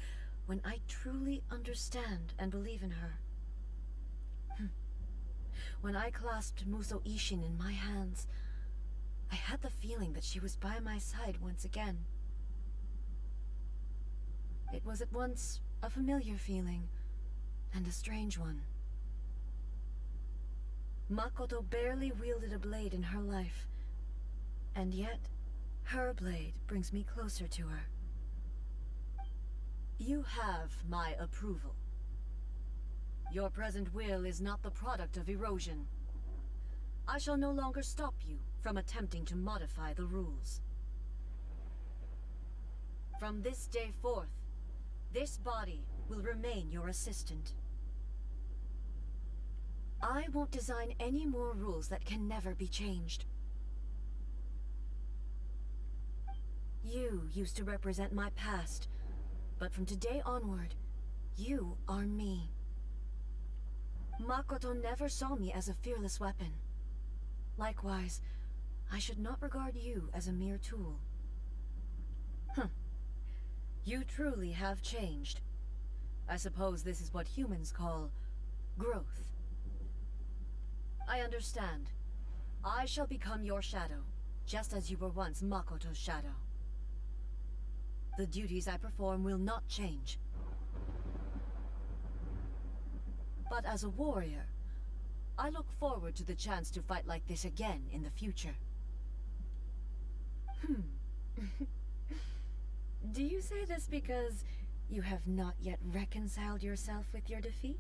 when I truly understand and believe in her. When I clasped Muso Ishin in my hands, I had the feeling that she was by my side once again. It was at once a familiar feeling and a strange one. Makoto barely wielded a blade in her life, and yet her blade brings me closer to her. You have my approval. Your present will is not the product of erosion. I shall no longer stop you from attempting to modify the rules. From this day forth, this body will remain your assistant. I won't design any more rules that can never be changed. You used to represent my past, but from today onward, you are me. Makoto never saw me as a fearless weapon. Likewise, I should not regard you as a mere tool. You truly have changed. I suppose this is what humans call growth. I understand. I shall become your shadow, just as you were once Makoto's shadow. The duties I perform will not change. But as a warrior, I look forward to the chance to fight like this again in the future. Do you say this because you have not yet reconciled yourself with your defeat?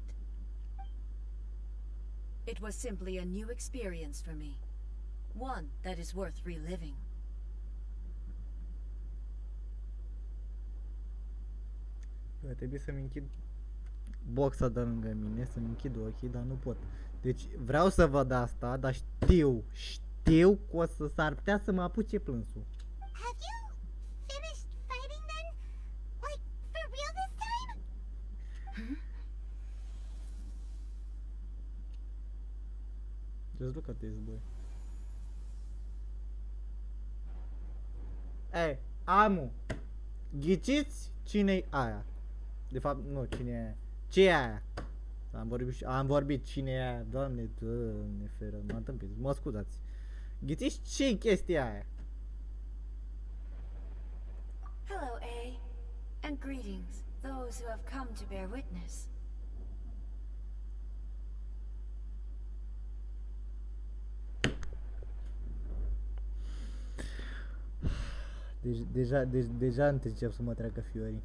It was simply a new experience for me. One that is worth reliving. Va trebui să-mi închid boxa de lângă mine, să-mi închid ochii, dar nu pot. Deci vreau să văd asta, dar știu că o să s-ar putea să mă apuce plânsul. Have you finished fighting then? Like, for real this time? Just look at this boy. Ei, amu, ghiciți cine-i aia? De fapt, nu, cine e aia? Ce e aia? Am vorbit cine e aia, doamne feră, m-am întâmpit, mă scuzați. Ghiciți ce-i chestia aia? Hello, A. And greetings, those who have come to bear witness. Deja încep să mă treacă fiorii.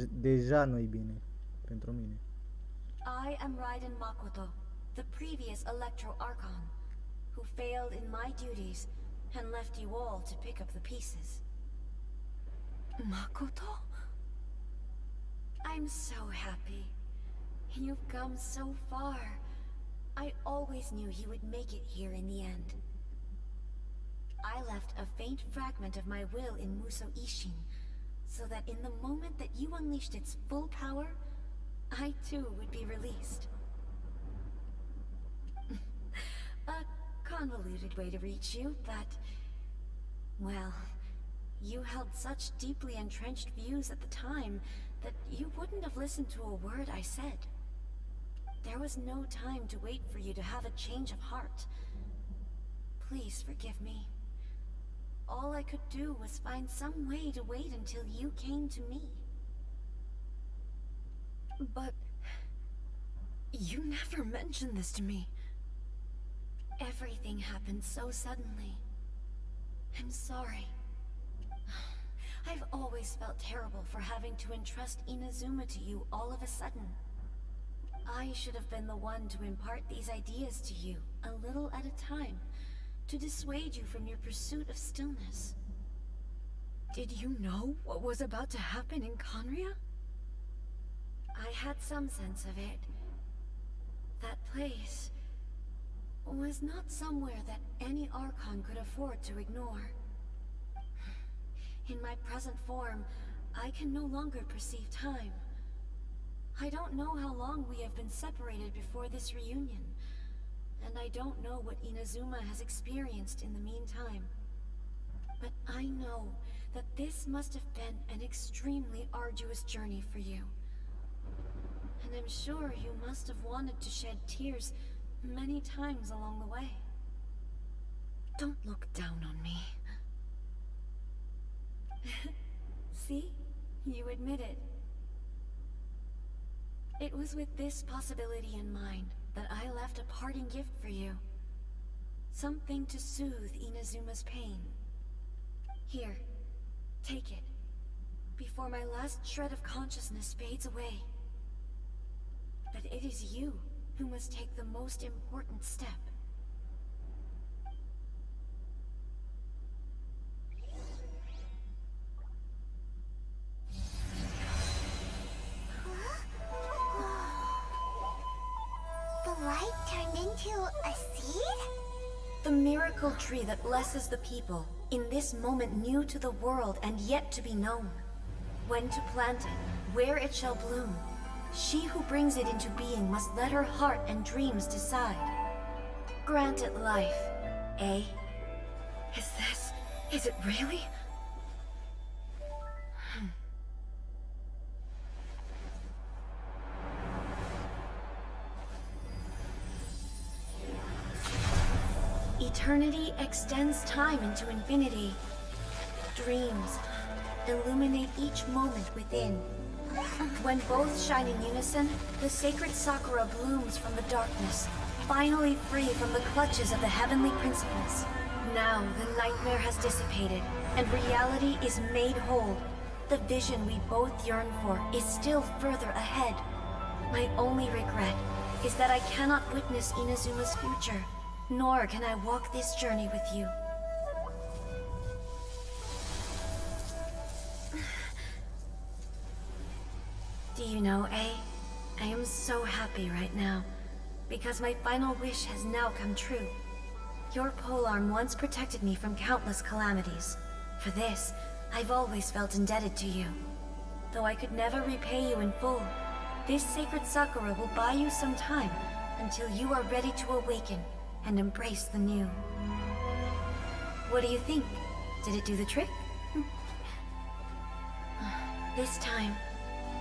Deja nu-i bine pentru mine. I am Raiden Makoto, the previous Electro Archon, who failed in my duties and left you all to pick up the pieces. Makoto? I'm so happy. You've come so far. I always knew you would make it here in the end. I left a faint fragment of my will in Muso Ishin, so that in the moment that you unleashed its full power, I too would be released. A convoluted way to reach you, but... well, you held such deeply entrenched views at the time that you wouldn't have listened to a word I said. There was no time to wait for you to have a change of heart. Please forgive me. All I could do was find some way to wait until you came to me. But... you never mentioned this to me. Everything happened so suddenly. I'm sorry. I've always felt terrible for having to entrust Inazuma to you all of a sudden. I should have been the one to impart these ideas to you, a little at a time, to dissuade you from your pursuit of stillness. Did you know what was about to happen in Conria? I had some sense of it. That place was not somewhere that any Archon could afford to ignore. In my present form, I can no longer perceive time. I don't know how long we have been separated before this reunion, and I don't know what Inazuma has experienced in the meantime. But I know that this must have been an extremely arduous journey for you. And I'm sure you must have wanted to shed tears many times along the way. Don't look down on me. See? You admit it. It was with this possibility in mind that I left a parting gift for you. Something to soothe Inazuma's pain. Here, take it, before my last shred of consciousness fades away. But it is you who must take the most important step. The light turned into a seed? The miracle tree that blesses the people, in this moment new to the world and yet to be known. When to plant it, where it shall bloom. She who brings it into being must let her heart and dreams decide. Grant it life, eh? Is it really? Eternity extends time into infinity. Dreams illuminate each moment within. When both shine in unison, the sacred Sakura blooms from the darkness, finally free from the clutches of the heavenly principles. Now the nightmare has dissipated, and reality is made whole. The vision we both yearn for is still further ahead. My only regret is that I cannot witness Inazuma's future. Nor can I walk this journey with you. Do you know, I am so happy right now, because my final wish has now come true. Your polearm once protected me from countless calamities. For this, I've always felt indebted to you. Though I could never repay you in full, this sacred Sakura will buy you some time until you are ready to awaken and embrace the new. What do you think? Did it do the trick? This time,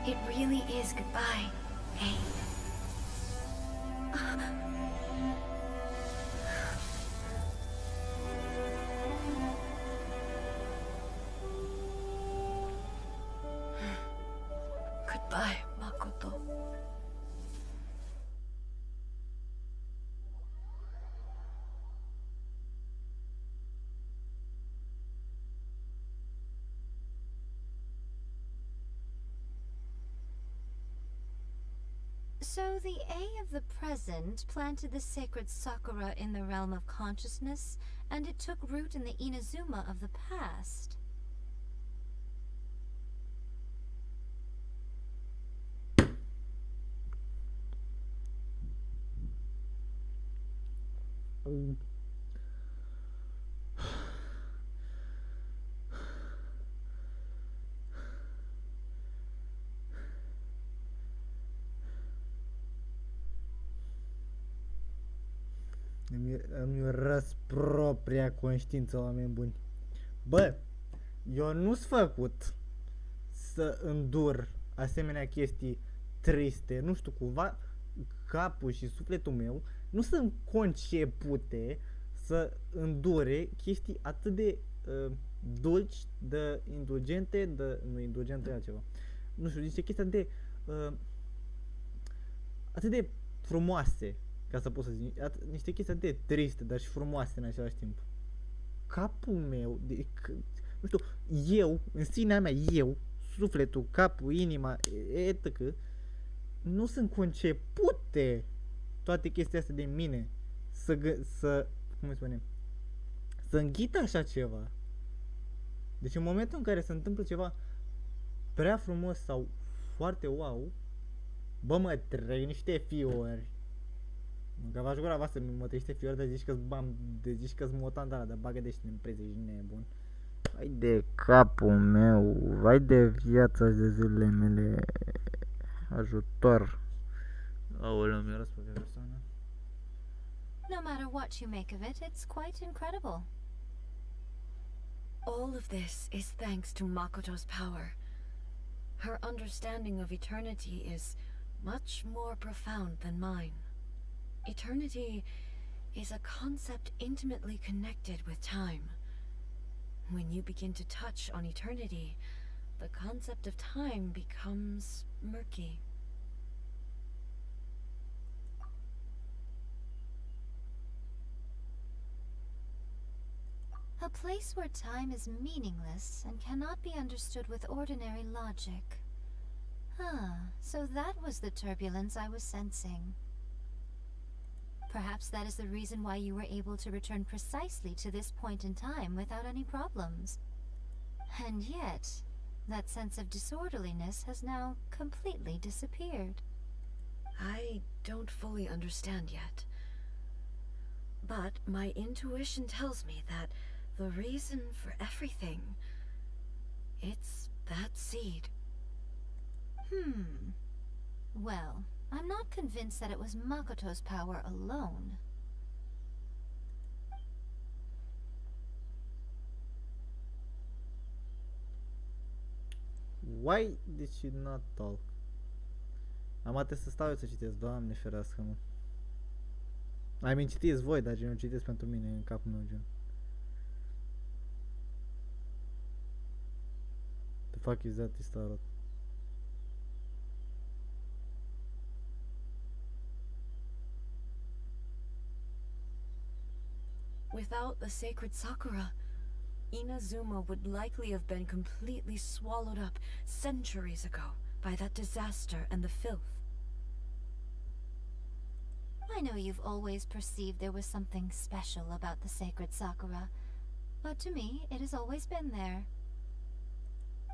it really is goodbye, eh? Goodbye, Makoto. So the A of the present planted the sacred Sakura in the realm of consciousness, and it took root in the Inazuma of the past. Îmi răs propria conștiință, oameni buni. Bă, eu nu-s făcut să îndur asemenea chestii triste, nu știu, cumva capul și sufletul meu nu sunt concepute să îndure chestii atât de dulci, de indulgente, nu indulgente altceva. Nu știu, niște chestii atât de frumoase, ca să pot să zic, niște chestii atât de triste, dar și frumoase în același timp. Capul meu, nu știu, eu, în sinea mea, eu, sufletul, capul, inima, etc., nu sunt concepute toate chestiile astea de mine să cum îi spunem, să înghită așa ceva. Deci în momentul în care se întâmplă ceva prea frumos sau foarte wow, bă, mă trec niște fiori. Că v-aș gura voastră, mă trec niște fiori, dar zici că-s bam, zici că-s motan de ala, dar bagă de și în ești nebun. Vai de capul meu, vai de viața și de zilele mele. Ajutor. Aoleu, mi-a răspuns pe persoană. No matter what you make of it, it's quite incredible. All of this is thanks to Makoto's power. Her understanding of eternity is much more profound than mine. Eternity is a concept intimately connected with time. When you begin to touch on eternity, the concept of time becomes murky. A place where time is meaningless and cannot be understood with ordinary logic. Ah, so that was the turbulence I was sensing. Perhaps that is the reason why you were able to return precisely to this point in time without any problems. And yet, that sense of disorderliness has now completely disappeared. I don't fully understand yet. But my intuition tells me that the reason for everything, it's that seed. Well, I'm not convinced that it was Makoto's power alone. Why did she not talk? Am trebuie să stau eu să citesc, Doamne ferească-mă. I mean, citiți voi, dar gen, citesc pentru mine în capul meu, gen. The fuck is that, this tarot? Without the sacred Sakura, Inazuma would likely have been completely swallowed up centuries ago by that disaster and the filth. I know you've always perceived there was something special about the sacred Sakura, but to me, it has always been there.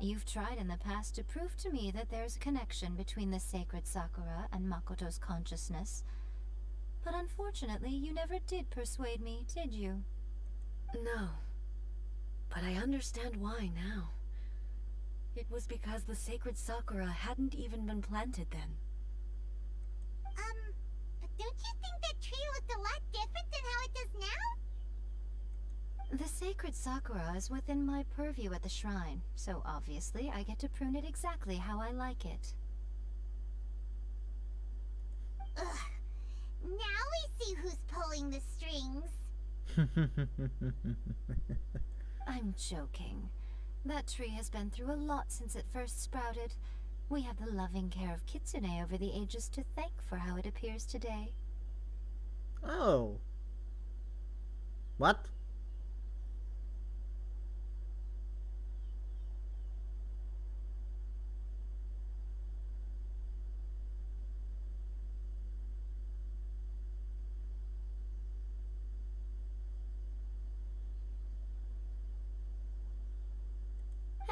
You've tried in the past to prove to me that there's a connection between the sacred Sakura and Makoto's consciousness, but unfortunately, you never did persuade me, did you? No, but I understand why now. It was because the sacred Sakura hadn't even been planted then. But don't you think that tree looked a lot different than how it does now? The sacred Sakura is within my purview at the shrine, so obviously I get to prune it exactly how I like it. Ugh. Now we see who's pulling the strings. I'm joking. That tree has been through a lot since it first sprouted. We have the loving care of Kitsune over the ages to thank for how it appears today. Oh. What?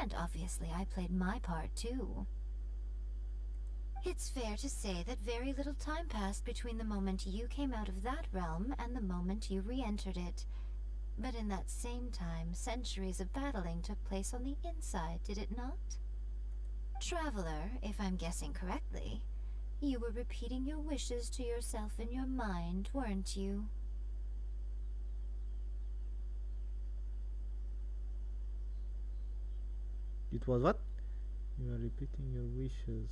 And obviously I played my part too. It's fair to say that very little time passed between the moment you came out of that realm and the moment you re-entered it. But in that same time, centuries of battling took place on the inside, did it not? Traveler, if I'm guessing correctly, you were repeating your wishes to yourself in your mind, weren't you? It was what? You are repeating your wishes.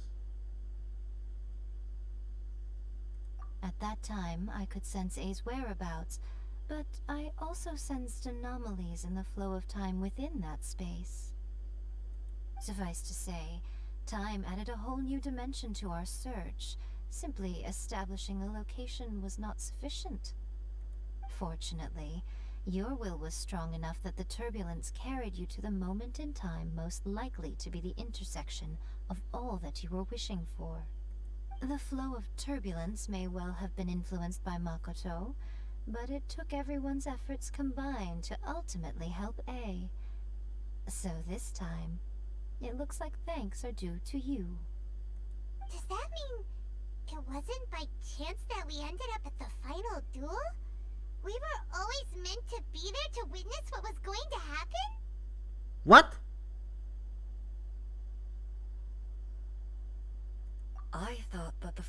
At that time, I could sense A's whereabouts, but I also sensed anomalies in the flow of time within that space. Suffice to say, time added a whole new dimension to our search. Simply establishing a location was not sufficient. Fortunately, your will was strong enough that the turbulence carried you to the moment in time most likely to be the intersection of all that you were wishing for. The flow of turbulence may well have been influenced by Makoto, but it took everyone's efforts combined to ultimately help A. So this time, it looks like thanks are due to you. Does that mean it wasn't by chance that we ended up at the final duel? We were always meant to be there to witness what was going to happen? What?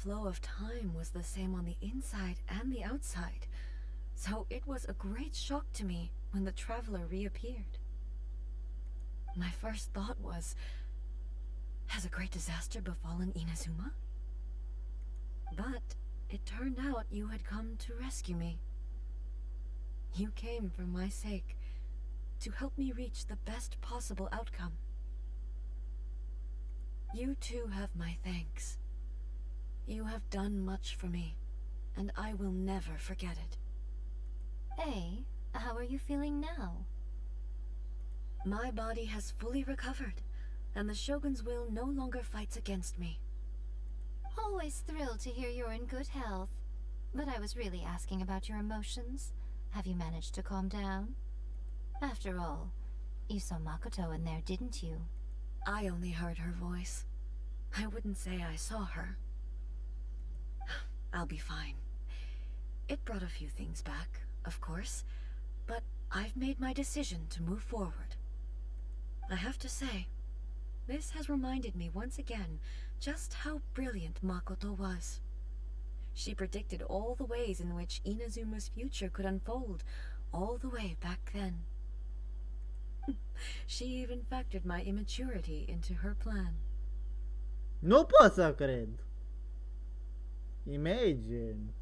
flow of time was the same on the inside and the outside, so it was a great shock to me when the traveler reappeared. My first thought was, has a great disaster befallen Inazuma? But it turned out you had come to rescue me. You came for my sake, to help me reach the best possible outcome. You too have my thanks. You have done much for me, and I will never forget it. Hey, how are you feeling now? My body has fully recovered, and the Shogun's will no longer fights against me. Always thrilled to hear you're in good health. But I was really asking about your emotions. Have you managed to calm down? After all, you saw Makoto in there, didn't you? I only heard her voice. I wouldn't say I saw her. I'll be fine. It brought a few things back, of course, but I've made my decision to move forward. I have to say, this has reminded me once again just how brilliant Makoto was. She predicted all the ways in which Inazuma's future could unfold, all the way back then. She even factored my immaturity into her plan. Nu pot să cred. Imagine.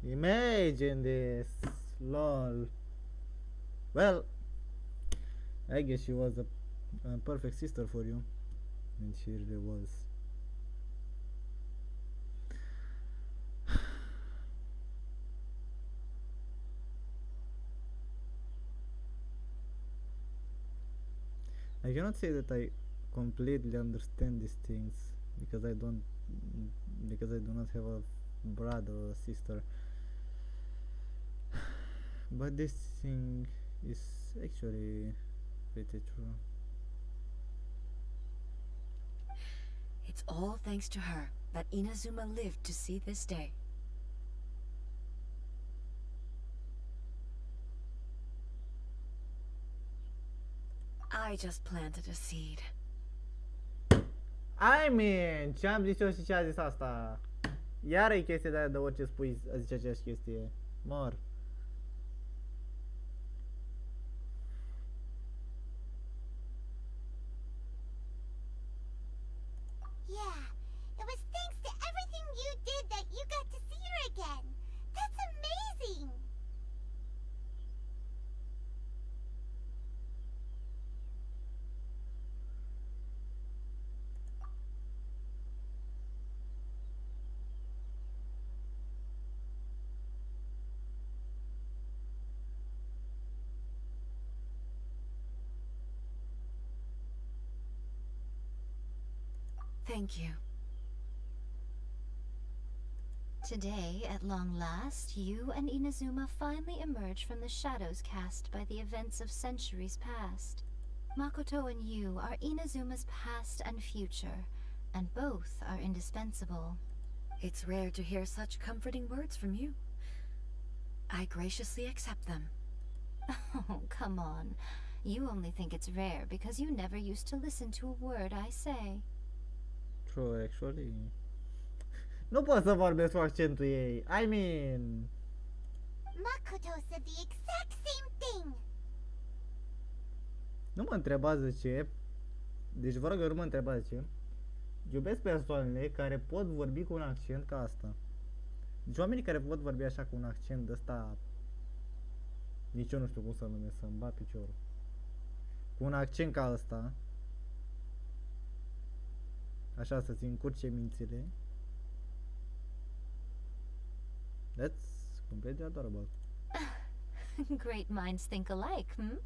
Imagine this. Lol. Well, I guess she was a perfect sister for you. And she really was. I cannot say that I completely understand these things because I do not have a brother or a sister. But this thing is actually pretty true. It's all thanks to her that Inazuma lived to see this day. I just planted a seed. I mean, ce am zis eu și ce a zis asta? Iar e chestia de aia de orice spui, zice aceeași chestie. Mor. Yeah, it was thanks to everything you did that you got to see her again. That's amazing! Thank you. Today, at long last, you and Inazuma finally emerge from the shadows cast by the events of centuries past. Makoto and you are Inazuma's past and future, and both are indispensable. It's rare to hear such comforting words from you. I graciously accept them. Oh, come on. You only think it's rare because you never used to listen to a word I say. True, actually. Nu pot să vorbesc cu accentul ei. I mean... Makoto said the exact same thing! Nu mă întrebați de ce. Deci vă rog, eu nu mă întrebați de ce. Iubesc persoanele care pot vorbi cu un accent ca asta. Deci oamenii care pot vorbi așa cu un accent ăsta... Nici eu nu știu cum să-l numesc, să-mi bat piciorul. Cu un accent ca ăsta. Așa să-ți încurce mințile. That's completely adorable. Great minds think alike, hmm?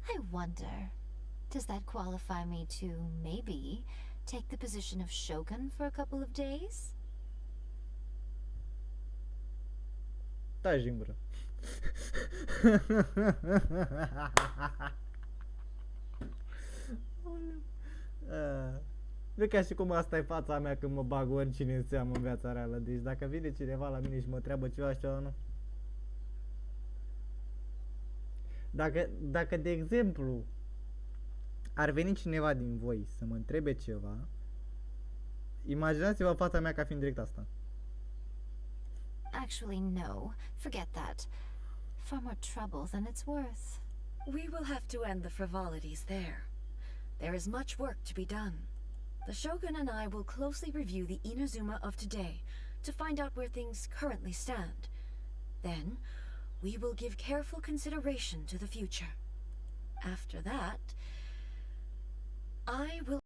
I wonder, does that qualify me to, maybe, take the position of Shogun for a couple of days? Taci din gură. Nu ca și cum asta e fața mea când mă bag oricine în seamă în viața reală. Deci dacă vine cineva la mine și mă întreabă ceva și eu nu. Dacă de exemplu ar veni cineva din voi să mă întrebe ceva, imaginați-vă fața mea ca fiind direct asta. Actually, no. Forget that. Far more trouble than it's worth. We will have to end the frivolities there. There is much work to be done. The Shogun and I will closely review the Inazuma of today to find out where things currently stand. Then, we will give careful consideration to the future. After that, I will